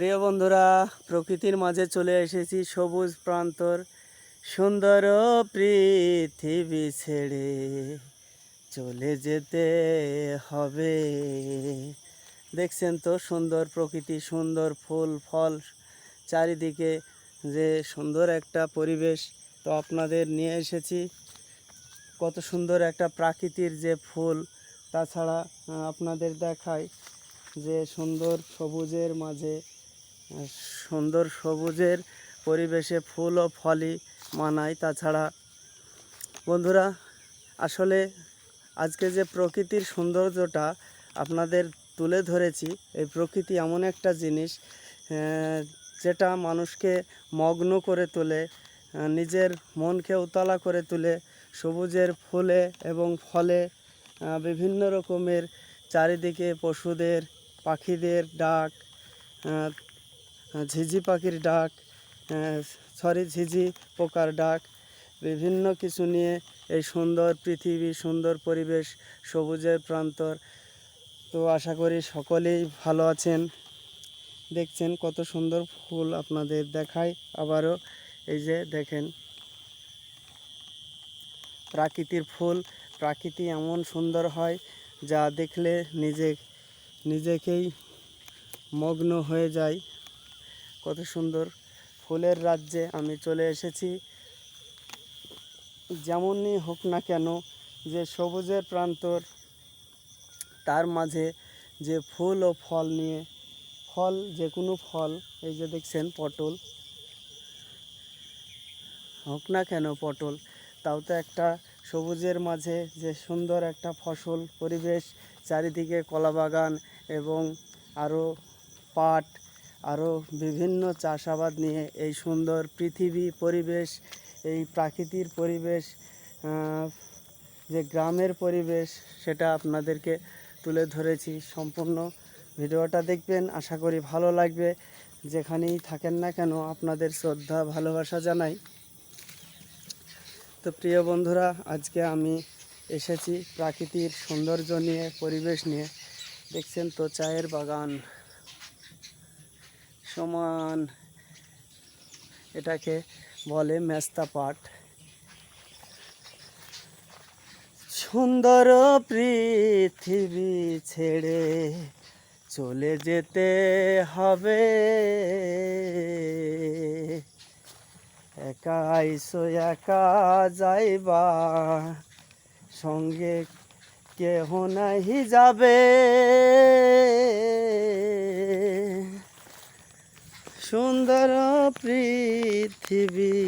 প্রিয় বন্ধুরা, প্রকৃতির মাঝে চলে এসেছি সবুজ প্রান্তর সুন্দর পৃথিবী ছেড়ে চলে যেতে হবে। দেখছেন তো সুন্দর প্রকৃতি, সুন্দর ফুল ফল, চারিদিকে যে সুন্দর একটা পরিবেশ। তো আপনাদের নিয়ে এসেছি কত সুন্দর একটা প্রাকৃতির যে ফুল, তাছাড়া আপনাদের দেখাই যে সুন্দর সবুজের মাঝে সুন্দর সবুজের পরিবেশে ফুল ও ফলই মানায়। তাছাড়া বন্ধুরা, আসলে আজকে যে প্রকৃতির সৌন্দর্যটা আপনাদের তুলে ধরেছি, এই প্রকৃতি এমন একটা জিনিস যেটা মানুষকে মগ্ন করে তোলে, নিজের মনকে উতলা করে তোলে। সবুজের ফুলে এবং ফলে বিভিন্ন রকমের চারিদিকে পশুদের, পাখিদের ডাক, ঝিঝি পাখির ডাক, ঝিঝি পোকার ডাক, বিভিন্ন কিছু নিয়ে এই সুন্দর পৃথিবী, সুন্দর পরিবেশ, সবুজের প্রান্তর। তো আশা করি সকলেই ভালো আছেন। দেখছেন কত সুন্দর ফুল, আপনাদের দেখাই আবারও। এই যে দেখেন প্রাকৃতির ফুল, প্রাকৃতি এমন সুন্দর হয় যা দেখলে নিজেকেই মগ্ন হয়ে যায়। কত সুন্দর ফুলের রাজ্যে আমি চলে এসেছি। যেমনই হোক না কেন, যে সবুজের প্রান্তর, তার মাঝে যে ফুল ও ফল নিয়ে, ফল যে কোনো ফল, এই যে দেখছেন পটল, হোক না কেন পটল, তাও তো একটা সবুজের মাঝে যে সুন্দর একটা ফসল পরিবেশ, চারিদিকে কলা বাগান এবং আরও পাট, আরও বিভিন্ন চাষাবাদ নিয়ে এই সুন্দর পৃথিবী পরিবেশ, এই প্রাকৃতির পরিবেশ, যে গ্রামের পরিবেশ, সেটা আপনাদেরকে তুলে ধরেছি। সম্পূর্ণ ভিডিওটা দেখবেন, আশা করি ভালো লাগবে। যেখানেই থাকেন না কেন আপনাদের শ্রদ্ধা ভালোবাসা জানাই। তো প্রিয় বন্ধুরা, আজকে আমি এসেছি প্রাকৃতির সৌন্দর্য নিয়ে, পরিবেশ নিয়ে। দেখছেন তো চায়ের বাগান সমান, এটাকে বলে মেস্তা পাট। সুন্দর পৃথিবী ছেড়ে চলে যেতে হবে, একাই একা যাইবা, সঙ্গে কেহ নাহি যাবে। সুন্দর পৃথিবী